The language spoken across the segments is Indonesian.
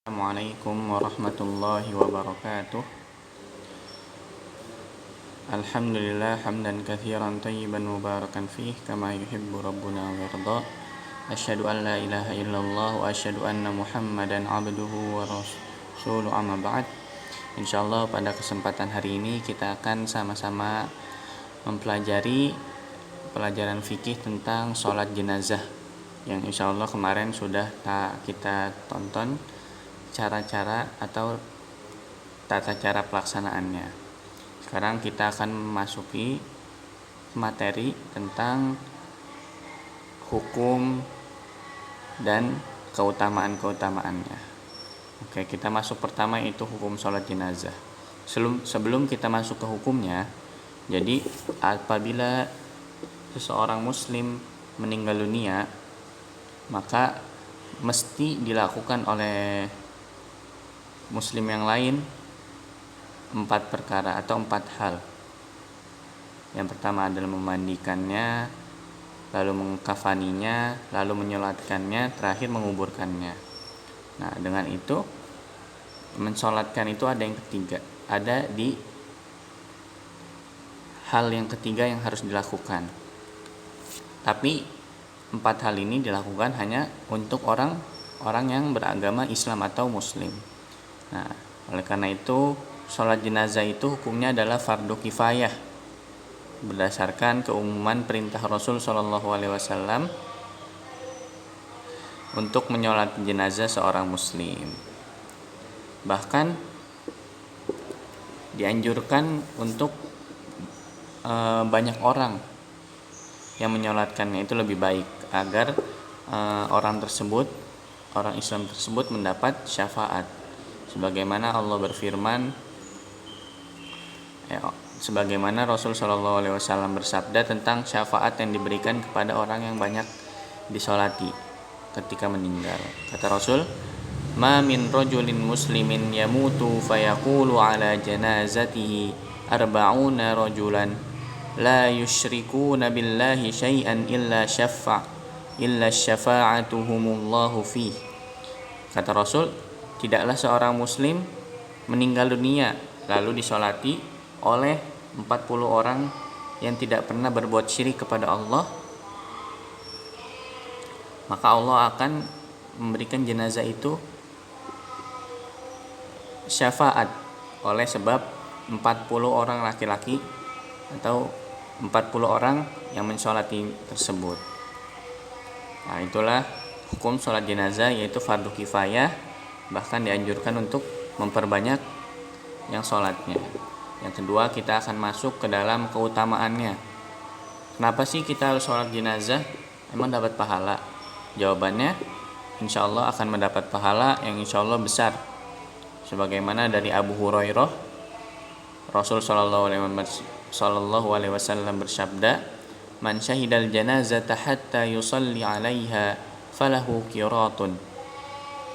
Assalamualaikum warahmatullahi wabarakatuh. Alhamdulillah hamdan katsiran thayyiban mubarakan fih kama yuhibbu rabbuna wa yarda. Asyhadu an la ilaha illallah wa asyhadu anna Muhammadan abduhu wa rasuluhu amma ba'd. Insyaallah pada kesempatan hari ini kita akan sama-sama mempelajari pelajaran fikih tentang sholat jenazah yang insyaallah kemarin sudah kita tonton cara-cara atau tata cara pelaksanaannya. Sekarang kita akan memasuki materi tentang hukum dan keutamaan-keutamaannya. Oke, kita masuk pertama yaitu hukum sholat jenazah. Sebelum kita masuk ke hukumnya, jadi apabila seseorang muslim meninggal dunia, maka mesti dilakukan oleh muslim yang lain 4 perkara atau 4 hal. Yang pertama adalah memandikannya, lalu mengkafaninya, lalu menyolatkannya, terakhir menguburkannya. Nah, dengan itu mensolatkan itu ada yang ketiga, ada di hal yang ketiga yang harus dilakukan. Tapi 4 hal ini dilakukan hanya untuk orang yang beragama Islam atau Muslim. Nah, oleh karena itu sholat jenazah itu hukumnya adalah fardu kifayah berdasarkan keumuman perintah Rasul SAW untuk menyolat jenazah seorang muslim. Bahkan dianjurkan untuk banyak orang yang menyolatkannya itu lebih baik agar orang Islam tersebut mendapat syafaat. Sebagaimana Allah berfirman, sebagaimana Rasul SAW bersabda tentang syafaat yang diberikan kepada orang yang banyak disolati ketika meninggal. Kata Rasul, "Ma min rajulin muslimin yamutu fayaqulu ala janazatihi arba'una rajulan la yusyrikuna billahi syai'an illa syafa'atuhumullahu fih." Kata Rasul, tidaklah seorang muslim meninggal dunia lalu disolati oleh 40 orang yang tidak pernah berbuat syirik kepada Allah, maka Allah akan memberikan jenazah itu syafaat oleh sebab 40 orang laki-laki atau 40 orang yang mensolati tersebut. Nah, itulah hukum sholat jenazah, yaitu fardu kifayah, bahkan dianjurkan untuk memperbanyak yang sholatnya. Yang kedua, kita akan masuk ke dalam keutamaannya. Kenapa sih kita harus sholat jenazah? Emang dapat pahala? Jawabannya, insya Allah akan mendapat pahala yang insya Allah besar. Sebagaimana dari Abu Hurairah, Rasul Sallallahu Alaihi Wasallam bersabda, "Man syahidal janazata hatta yusalli 'alaiha falahu qiratun."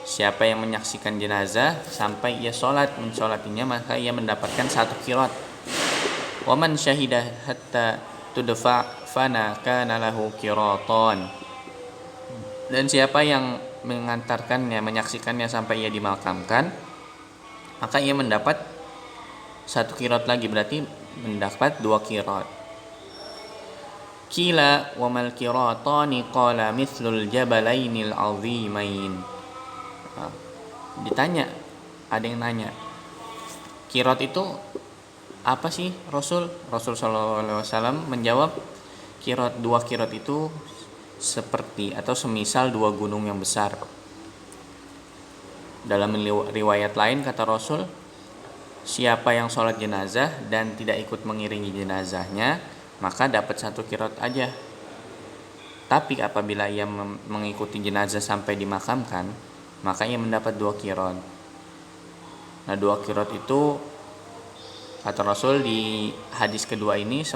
Siapa yang menyaksikan jenazah sampai ia mensolatinya, maka ia mendapatkan 1 qirat. Wa man syahida hatta tudfa fana kana lahu qiratan. Dan siapa yang mengantarkannya, menyaksikannya sampai ia dimakamkan, maka ia mendapat 1 qirat lagi, berarti mendapat 2 qirat. Qila wa mal qiratani qala mithlul jabalainil azimain. Ditanya, ada yang nanya, qirat itu apa sih Rasul? Rasul SAW menjawab, 2 qirat itu seperti atau semisal 2 gunung yang besar. Dalam riwayat lain kata Rasul, siapa yang sholat jenazah dan tidak ikut mengiringi jenazahnya, maka dapat 1 qirat aja. Tapi apabila ia mengikuti jenazah sampai dimakamkan, maka ia mendapat 2 qirat. Nah, 2 qirat itu kata Rasul di hadis kedua ini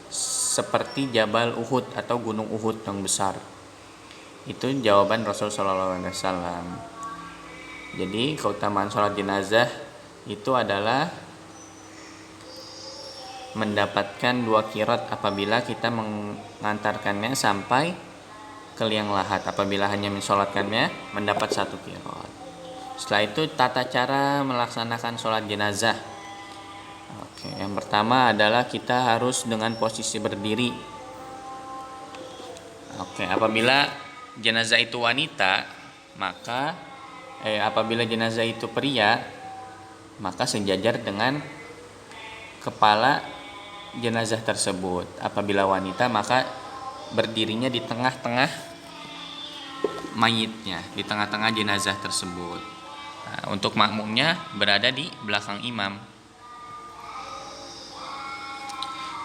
seperti Jabal Uhud atau Gunung Uhud yang besar. Itu jawaban Rasul SAW. Jadi keutamaan sholat jenazah itu adalah mendapatkan 2 qirat apabila kita mengantarkannya sampai ke liang lahat. Apabila hanya mensolatkannya mendapat 1 qirat. Setelah itu tata cara melaksanakan sholat jenazah. Oke, yang pertama adalah kita harus dengan posisi berdiri. Oke, apabila jenazah itu wanita, maka apabila jenazah itu pria, maka sejajar dengan kepala jenazah tersebut. Apabila wanita, maka berdirinya di tengah-tengah mayitnya, di tengah-tengah jenazah tersebut. Nah, untuk makmumnya berada di belakang imam.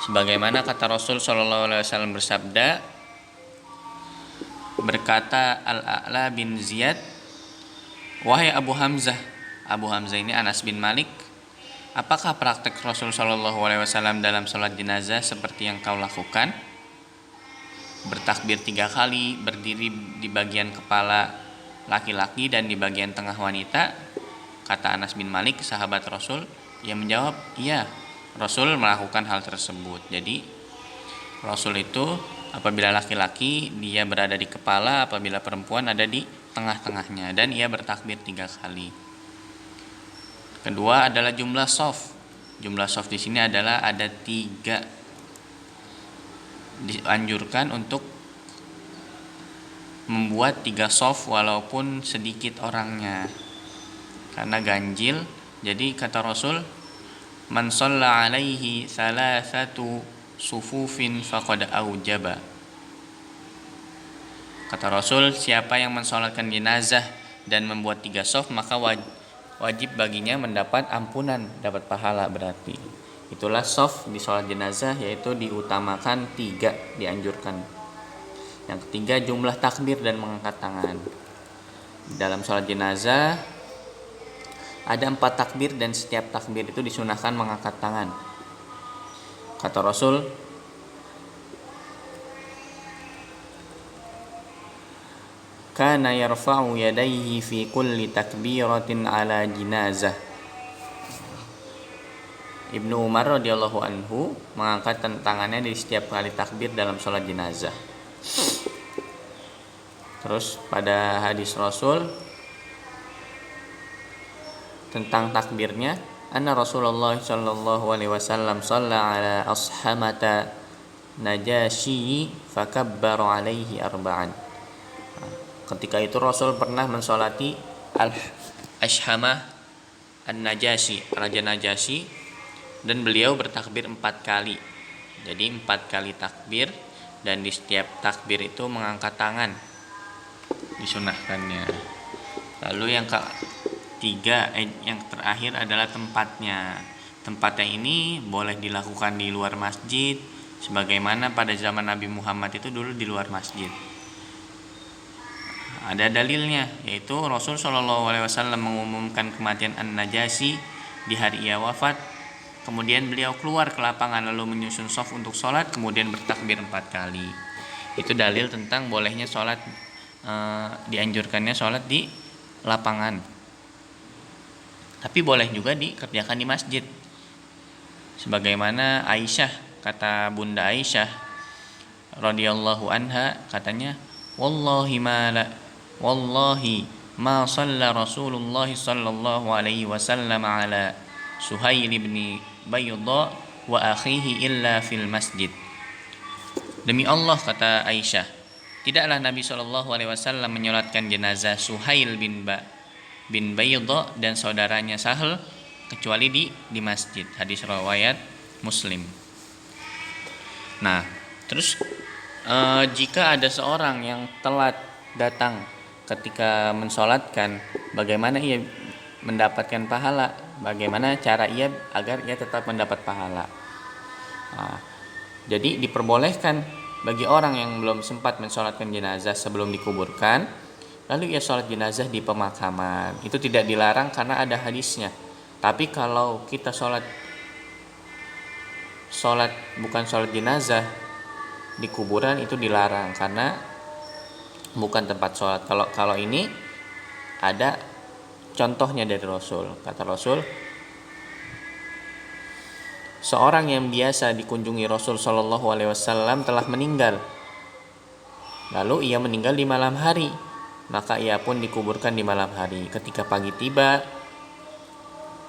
Sebagaimana kata Rasul Shallallahu Alaihi Wasallam bersabda, berkata Al-A'la bin Ziyad, wahai Abu Hamzah ini Anas bin Malik, apakah praktek Rasul Shallallahu Alaihi Wasallam dalam sholat jenazah seperti yang kau lakukan? Bertakbir 3 kali, berdiri di bagian kepala laki-laki dan di bagian tengah wanita. Kata Anas bin Malik, sahabat Rasul, yang menjawab, iya, Rasul melakukan hal tersebut. Jadi Rasul itu apabila laki-laki dia berada di kepala, apabila perempuan ada di tengah-tengahnya, dan ia bertakbir 3 kali. Kedua adalah jumlah shaf. Jumlah shaf di sini adalah ada 3. Dianjurkan untuk membuat 3 shaf walaupun sedikit orangnya, karena ganjil. Jadi kata Rasul, man shalla alaihi thalathatu sufufin faqad aujaba. Kata Rasul, siapa yang mensolatkan jenazah dan membuat 3 shaf, maka wajib baginya mendapat ampunan, dapat pahala berarti. Itulah shaf di sholat jenazah, yaitu diutamakan 3, dianjurkan. Yang ketiga, jumlah takbir dan mengangkat tangan. Dalam sholat jenazah ada 4 takbir dan setiap takbir itu disunahkan mengangkat tangan. Kata Rasul, kana yarfa'u yadayhi fi kulli takbiratin ala jinazah. Ibnu Umar radhiyallahu anhu mengangkat tangannya di setiap kali takbir dalam sholat jenazah. Terus pada hadis Rasul tentang takbirnya, anna Rasulullah sallallahu alaihi wasallam shalla ala ashamata najasyi fakabbara alaihi arba'an. Ketika itu Rasul pernah mensolati al-Ashhamah an-Najasyi, Raja Najasyi, dan beliau bertakbir 4 kali. Jadi 4 kali takbir, dan di setiap takbir itu mengangkat tangan, disunahkannya. Lalu yang ketiga, yang terakhir adalah tempatnya. Tempatnya ini boleh dilakukan di luar masjid, sebagaimana pada zaman Nabi Muhammad itu dulu di luar masjid. Ada dalilnya, yaitu Rasul Shallallahu Alaihi Wasallam mengumumkan kematian An-Najasyi di hari ia wafat. Kemudian beliau keluar ke lapangan lalu menyusun shaf untuk sholat, kemudian bertakbir 4 kali. Itu dalil tentang bolehnya sholat, dianjurkannya sholat di lapangan. Tapi boleh juga dikerjakan di masjid. Sebagaimana Aisyah, kata Bunda Aisyah radhiyallahu anha, katanya, wallahi ma shalla Rasulullah sallallahu alaihi wasallam ala Suhail bin Baydha wa akhihi illa fil masjid. Demi Allah, kata Aisyah, tidaklah Nabi sallallahu alaihi wasallam menyolatkan jenazah Suhail bin Baydha dan saudaranya Sahal kecuali di masjid. Hadis riwayat Muslim. Nah, terus jika ada seorang yang telat datang ketika mensolatkan, bagaimana ia mendapatkan pahala? Bagaimana cara ia agar ia tetap mendapat pahala? Nah, jadi diperbolehkan bagi orang yang belum sempat mensolatkan jenazah sebelum dikuburkan, lalu ia sholat jenazah di pemakaman. Itu tidak dilarang karena ada hadisnya. Tapi kalau kita sholat bukan sholat jenazah di kuburan, itu dilarang karena bukan tempat sholat. Kalau ini ada contohnya dari Rasul. Kata Rasul, seorang yang biasa dikunjungi Rasul Shallallahu Alaihi Wasallam telah meninggal. Lalu ia meninggal di malam hari. maka ia pun dikuburkan di malam hari. Ketika pagi tiba,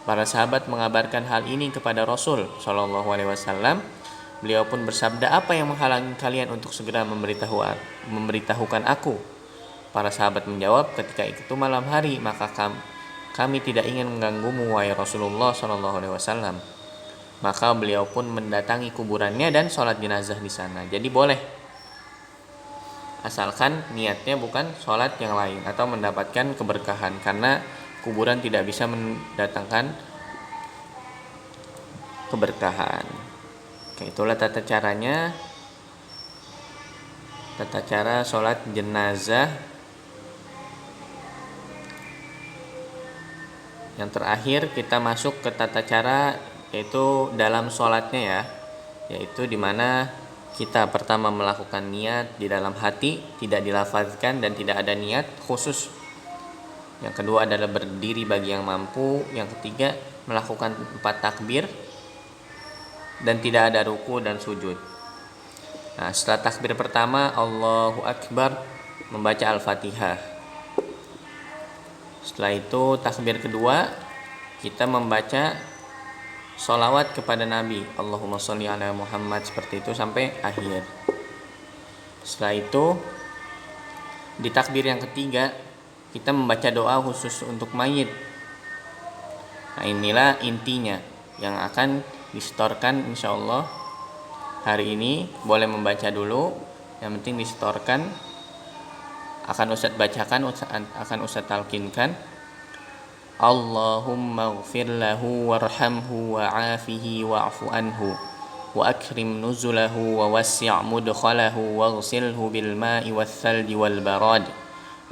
para sahabat mengabarkan hal ini kepada Rasul Shallallahu Alaihi Wasallam. Beliau pun bersabda, apa yang menghalangi kalian untuk segera memberitahukan aku? Para sahabat menjawab, ketika itu malam hari, maka kami tidak ingin mengganggumu wahai Rasulullah Shallallahu Alaihi Wasallam. Maka beliau pun mendatangi kuburannya dan sholat jenazah di sana. Jadi boleh, asalkan niatnya bukan sholat yang lain atau mendapatkan keberkahan, karena kuburan tidak bisa mendatangkan keberkahan. Oke, itulah tata caranya, tata cara sholat jenazah. Yang terakhir kita masuk ke tata cara, yaitu dalam sholatnya ya, yaitu dimana kita pertama melakukan niat di dalam hati, tidak dilafazkan dan tidak ada niat khusus. Yang kedua adalah berdiri bagi yang mampu. Yang ketiga melakukan 4 takbir dan tidak ada ruku dan sujud. Nah, setelah takbir pertama Allahu Akbar, membaca Al-Fatihah. Setelah itu takbir kedua kita membaca sholawat kepada Nabi, Allahumma sholli ala Muhammad, seperti itu sampai akhir. Setelah itu di takbir yang ketiga kita membaca doa khusus untuk mayit. Nah, inilah intinya yang akan disetorkan insyaallah hari ini. Boleh membaca dulu, yang penting disetorkan. Akan Ustaz bacakan, akan Ustaz talqinkan. Allahumma ighfir lahu warhamhu wa'afihi wa'fu anhu wa akrim nuzulahu wa wassi' mudkhalahu waghsilhu bil ma'i wath thalji wal barad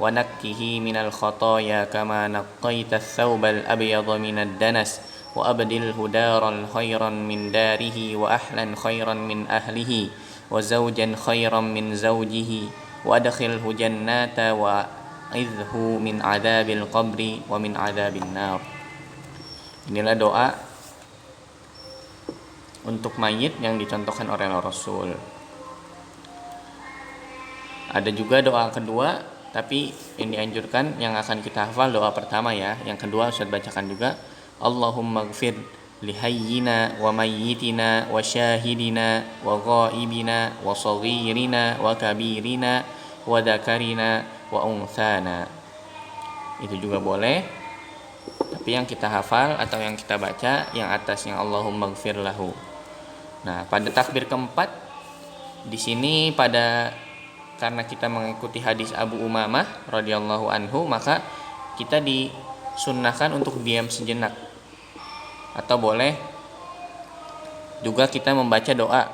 wa nakkihi minal khataaya kama naqqaita ats-tsawbal abyadha minad danas wa abdilhu daran khairan min darihi wa ahlan khairan min ahlihi wa zawjan khairan min zawjihi wa adkhilhu jannata wa idhu min adabil qabri wa min adabin nar. Inilah doa untuk mayit yang dicontohkan oleh Rasul. Ada juga doa kedua, tapi yang dianjurkan yang akan kita hafal doa pertama ya. Yang kedua Ustaz bacakan juga. Allahumma ighfir lihayyina wa mayyitina wa syahidina wa ghaibina wa saghirina wa kabirina wa dzakarina wa unthana. Itu juga boleh, tapi yang kita hafal atau yang kita baca yang atasnya Allahumma ighfir lahu. Nah, pada takbir keempat di sini karena kita mengikuti hadis Abu Umamah radhiyallahu anhu, maka kita disunnahkan untuk diam sejenak. Atau boleh juga kita membaca doa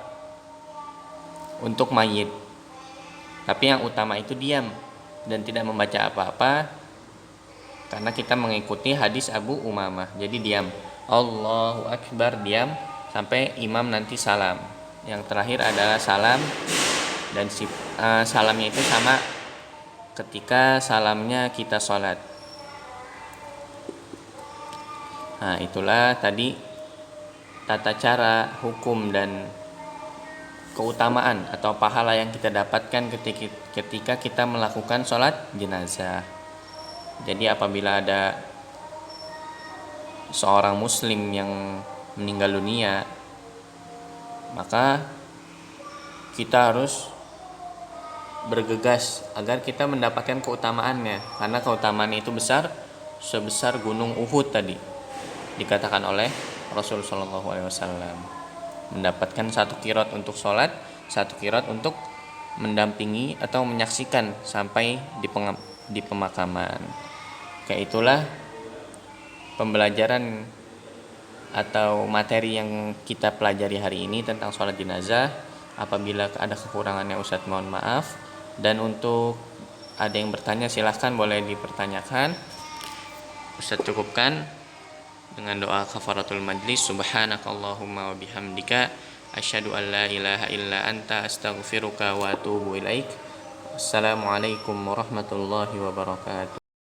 untuk mayit. Tapi yang utama itu diam dan tidak membaca apa-apa, karena kita mengikuti hadis Abu Umamah. Jadi diam, Allahu Akbar, diam sampai imam nanti salam. Yang terakhir adalah salam, dan salamnya itu sama ketika salamnya kita sholat. Nah, itulah tadi tata cara, hukum, dan keutamaan atau pahala yang kita dapatkan ketika kita melakukan sholat jenazah. Jadi apabila ada seorang muslim yang meninggal dunia, maka kita harus bergegas agar kita mendapatkan keutamaannya, karena keutamaannya itu sebesar gunung Uhud tadi dikatakan oleh Rasul Shallallahu Alaihi Wasallam. Mendapatkan 1 qirat untuk sholat, 1 qirat untuk mendampingi atau menyaksikan sampai di pemakaman. Kayak itulah pembelajaran atau materi yang kita pelajari hari ini tentang sholat jenazah. Apabila ada kekurangannya Ustadz mohon maaf, dan untuk ada yang bertanya silahkan boleh dipertanyakan. Ustadz cukupkan dengan doa kafaratul majlis. Subhanakallahumma wa bihamdika asyhadu an la ilaha illa anta astaghfiruka wa atubu ilaik. Assalamualaikum warahmatullahi wabarakatuh.